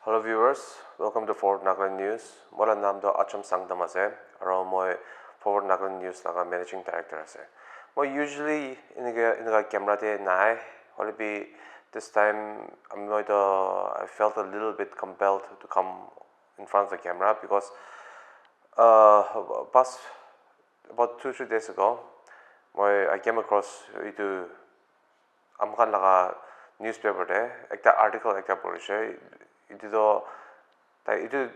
Hello viewers, welcome to Forward Nagaland News. Mola naam do Acham Sangdam ase, aro moi Forward Nagaland News laga managing director ase. Moi usually in the camera te nai, only be this time I felt a little bit compelled to come in front of the camera because past about 2-3 days ago, I came across itu amkan laga newspaper te ekta article ekta porishe. Itu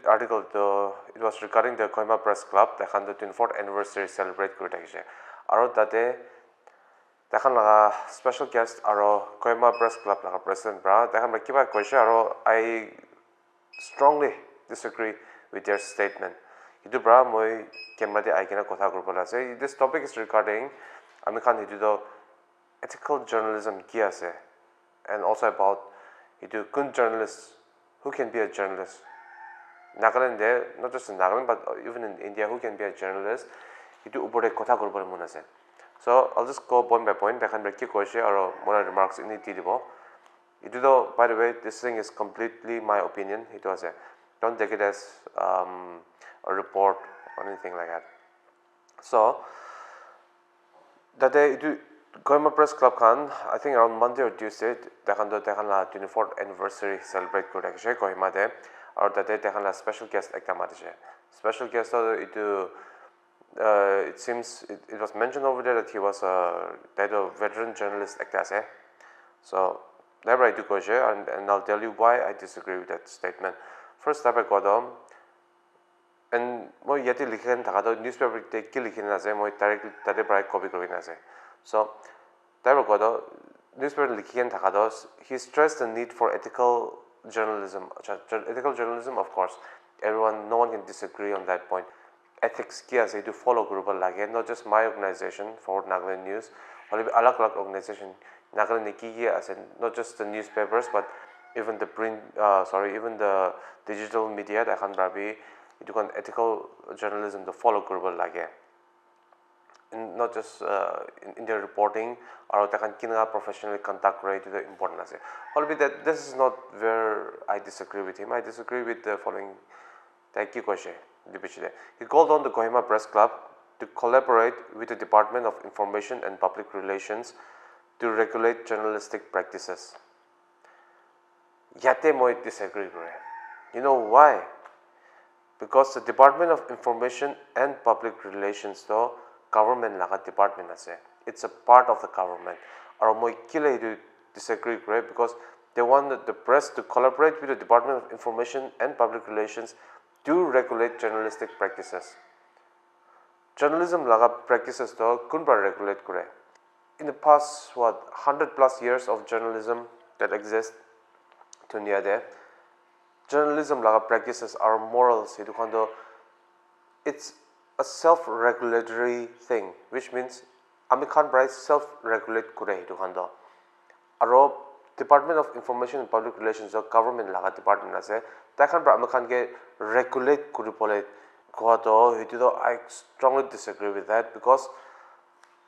article it was regarding the Kohima Press Club. They had the 24th anniversary celebrate kuri thakise. Aro tate takhan laga special guest aro Kohima Press Club laga president bra takhan kiba koise aro I strongly disagree with their statement. Itu bra moi camera te aikena kotha kuribole ase. This topic is regarding amikhan itu do ethical journalism ki ase and also about itu kun journalists. Who can be a journalist? Nagaland there, not just in Nagaland, but even in India, who can be a journalist? Itu upore kotha koribole mon ase. So I'll just go point by point. Dekhan ki koise aro mona remarks ini dibo. Itu do, by the way, this thing is completely my opinion. Itu ase. Don't take it as a report or anything like that. So that day itu Kohima Press Club khan, I think around Monday or Tuesday, dekhan la 24th anniversary celebrate kuri thakise Kohima de. Aro tate dekhan la special guest ekta matise. Special guest itu it seems it was mentioned over there that he was a veteran journalist ekta ase. So never I do koise and I'll tell you why I disagree with that statement. First step I got and moi yati likhen thaka newspaper te ki likhen ase moi directly tate prai copy kuri ase. So, newspaper likhen thaka he stressed the need for ethical journalism. Ethical journalism, of course, no one can disagree on that point. Ethics ki ase to follow global lage, not just my organization, Forward Nagaland News, only alag organization Nagaland ki ase, not just the newspapers, but even the even the digital media that can be ethical journalism to follow global lage. Not just in their reporting or they can professionally conduct rate to the important ase. Only that this is not where I disagree with him. I disagree with the following. He called on the Kohima Press Club to collaborate with the Department of Information and Public Relations to regulate journalistic practices. Yate moi disagree. You know why? Because the Department of Information and Public Relations though government laga department ase. It's a part of the government. Or moi kile to disagree because they want the press to collaborate with the Department of Information and Public Relations to regulate journalistic practices. Journalism laga practices to kunba regulate kore. In the past 100+ years of journalism that exist to near there, journalism laga practices are morals. It's a self-regulatory thing, which means amikhan brai self-regulate kure hitu khando. Aro Department of Information and Public Relations or government laga department ase. Takhan bra amikhan ke regulate kuri pole kohato hitu do I strongly disagree with that because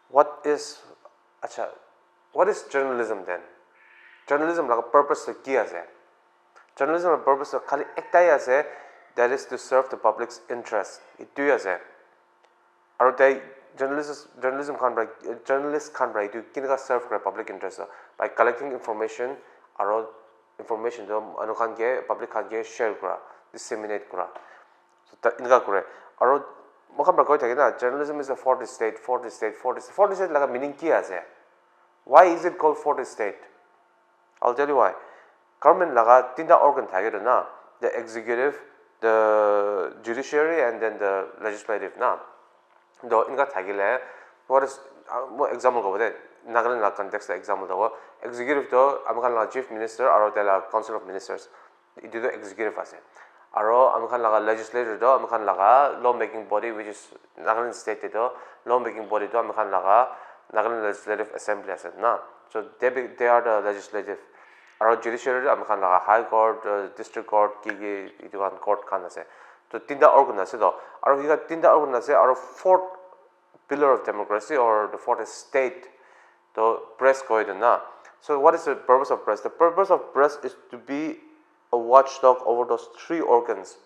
what is journalism then? Journalism laga purpose ki ase? Journalism purpose khali ektai ase, that is to serve the public's interest. Itu ase. Aro journalism journalists can write to kinga serve the public interest by collecting information aro information do anukan ke public kan ke share kura, disseminate kura. So that inga kore. Aro mokam ra koi thake na journalism is a fourth estate laga meaning ki ase? Why is it called fourth estate? I'll tell you why. Government laga tinda organ thake na, the executive, the judiciary and then the legislative na. Do inga thagile what is example go de Nagaland la context example do executive do amkhan la chief minister aro tela council of ministers itu do executive ase aro amkhan la legislature do amkhan la law making body which is Nagaland state do law making body do amkhan la Nagaland legislative assembly ase na, so they are the legislative. Aro judiciary amkhan la high court, district court ki itu kan court kan ase. So tinda organ ase do aro higa tinda organ ase aro fourth pillar of democracy or the fourth estate to press ko na. So what is the purpose of press? The purpose of press is to be a watchdog over those three organs.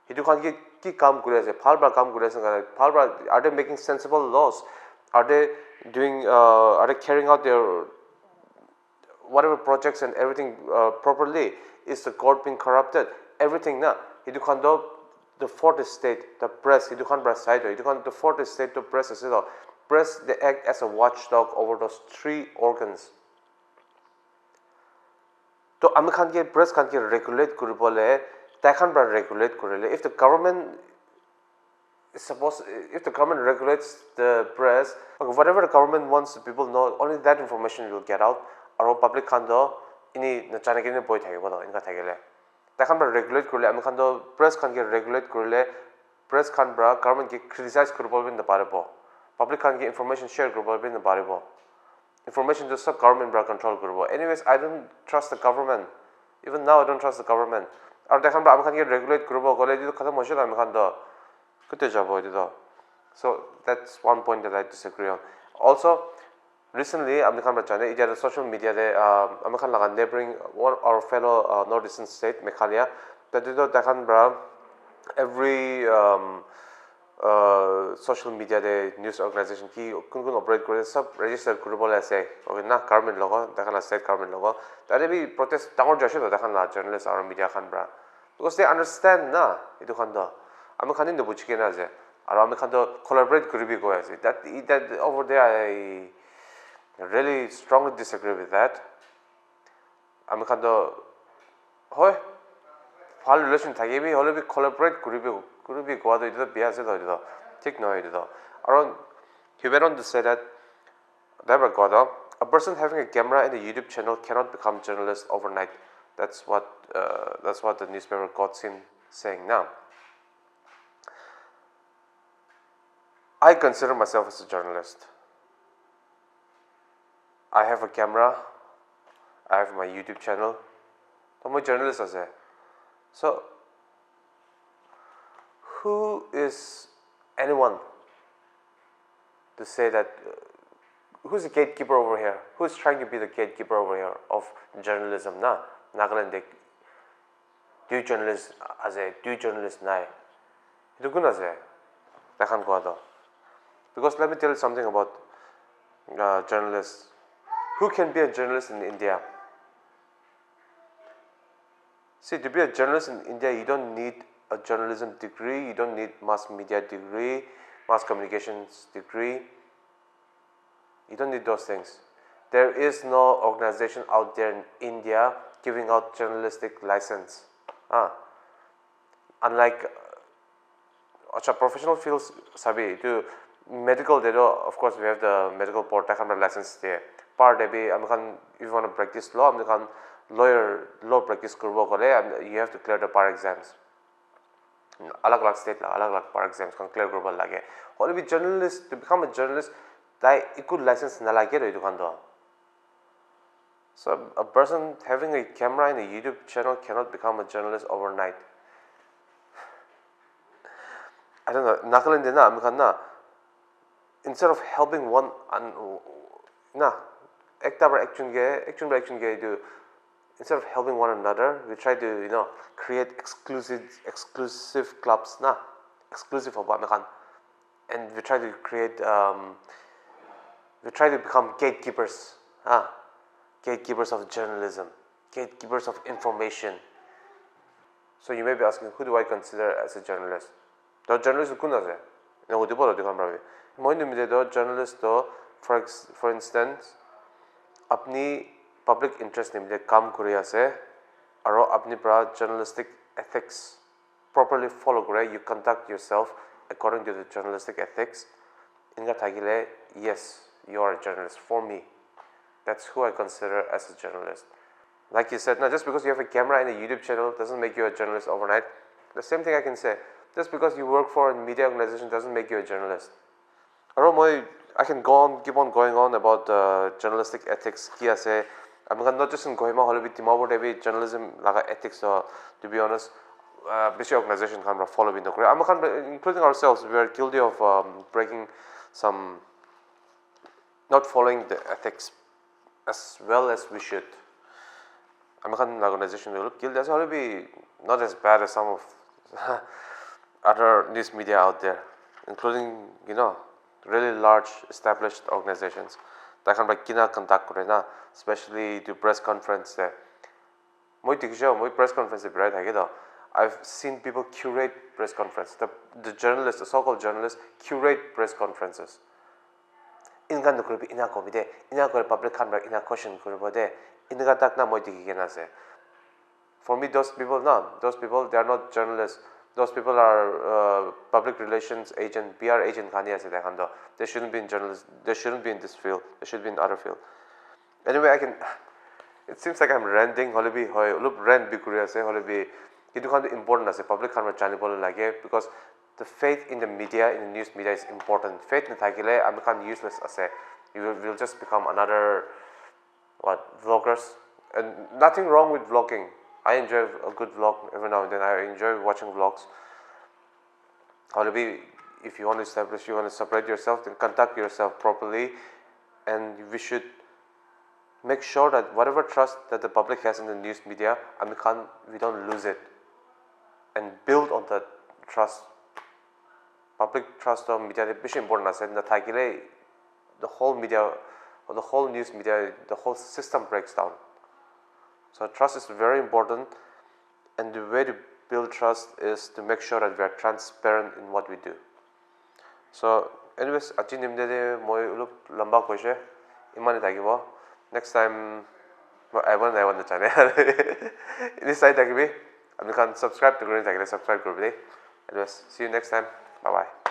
Hidu khan ki kaam kuri ase, phalbra kaam kuri ase ngara. Phalbra, are they making sensible laws? Are they carrying out their whatever projects and everything properly? Is the court being corrupted? Everything na. Hidu khan do the fourth estate, the press, hidu khan bra side, hidu khan the fourth estate, the press is it. Press, they act as a watchdog over those three organs. So ami khan ke press khan ke regulate kuribole, ta khan bra regulate kurile. If the government regulates the press, okay, whatever the government wants the people know, only that information will get out. Aro public khan do ini na chana kene boy thakibo do inka thakile. Ta khan bra regulate kurile, ami khan do press khan ke regulate kurile, press khan bra government ke criticize kuribole bin na parebo. Public khan ke information share kuribole bin na parebo. Information just sub government bra control kurbo. Anyways, I don't trust the government. Even now, I don't trust the government. Aur dekhan bra ami khan ke regulate kurbo gole dido khatam hoise ami khan do kute jabo dido. So that's one point that I disagree on. Also, recently ami khan bra chane ija the social media de ami khan laga neighboring one our fellow northeastern state Meghalaya that dido dekhan bra every social media de news organization ki kun operate kore sab register kuribole ase okay na government logo dekhan state government logo tare bi protest dangor jashe to dekhan la journalists or media khan bra because they understand na edu khan do ami khan in do buchike na je aro ami khan do collaborate kuribi go ase that over there I really strongly disagree with that. ami khan do hoy ভাল relation থাকিবি হলে B collaborate kuribi goa do ido biase do ido ঠিক নহয় ido aro he went on to say that never got up a person having a camera and a YouTube channel cannot become journalist overnight. That's what the newspaper got him saying now. I consider myself as a journalist. I have a camera, I have my YouTube channel. I'm a journalist as a. So, who is anyone to say that? Who's the gatekeeper over here? Who's trying to be the gatekeeper over here of journalism? Na, Nagaland, do journalists as a do journalists na. Ito guna as a. Takan ko ato. Because let me tell you something about journalists. Who can be a journalist in India? See, to be a journalist in India, you don't need a journalism degree, you don't need mass media degree, mass communications degree. You don't need those things. There is no organization out there in India giving out journalistic license. Unlike professional fields, sabi to medical data, of course we have the medical board license there. Part if you want to practice law, law practice kurbo kore, you have to clear the bar exams. Alag state alag bar exams can clear kurbo lage. Only be journalist to become a journalist, that equal license na lage ro idu. So a person having a camera and a YouTube channel cannot become a journalist overnight. I don't know. Nakalan na amikan instead of helping one action do instead of helping one another, we try to create exclusive clubs exclusive of amikan, and we try to create we try to become gatekeepers gatekeepers of journalism, gatekeepers of information. So you may be asking, who do I consider as a journalist? The journalist is kunase. No, who do you consider? The journalist, for instance, अपनी public interest निम्न काम करिया से, और अपनी pra journalistic ethics properly follow करे, you conduct yourself according to the journalistic ethics. इनका थाकिले, yes, you are a journalist for me. That's who I consider as a journalist. Like you said, just because you have a camera and a YouTube channel doesn't make you a journalist overnight. The same thing I can say. Just because you work for a media organization doesn't make you a journalist. I can keep on going on about journalistic ethics. I'm not just in Kohima, Hollywood, journalism ethics. To be honest, this organization can follow in the Korea. Including ourselves, we are guilty of breaking some, not following the ethics as well as we should. American organization will kill. That's going to be not as bad as some of other news media out there, including really large established organizations. That can be kina contact korena, especially the press conference there. Moi press conference right hagedo. I've seen people curate press conference. The journalists, the so-called journalists, curate press conferences. Ingan group ina komide, ina kore public camera ina question koribode, inga tak na moi tikigena se. For me, those people they are not journalists. Those people are public relations agent, PR agent khani ase dekhando. They shouldn't be in journalism. They shouldn't be in this field. They should be in other field. Anyway, it seems like I'm ranting. Holibi hoy, look rant bikuri ase. Holibi, itu kan important ase. Public camera chani bole lage because the faith in the media, in the news media is important. Faith in thakile, I'm kind useless ase. You will just become another vloggers. And nothing wrong with vlogging. I enjoy a good vlog every now and then. I enjoy watching vlogs. Holibi, if you want to establish, you want to separate yourself, then conduct yourself properly, and we should make sure that whatever trust that the public has in the news media, we don't lose it, and build on that trust. Public trust of media is very important. As the whole media, or the whole news media, the whole system breaks down. So trust is very important, and the way to build trust is to make sure that we are transparent in what we do. So, anyways, achi nimde moi uluk lamba koise imani tagibo. Next time, I want the channel. This side tagibi. You can subscribe to Green Tagile, subscribe to Anyways, see you next time. Bye bye.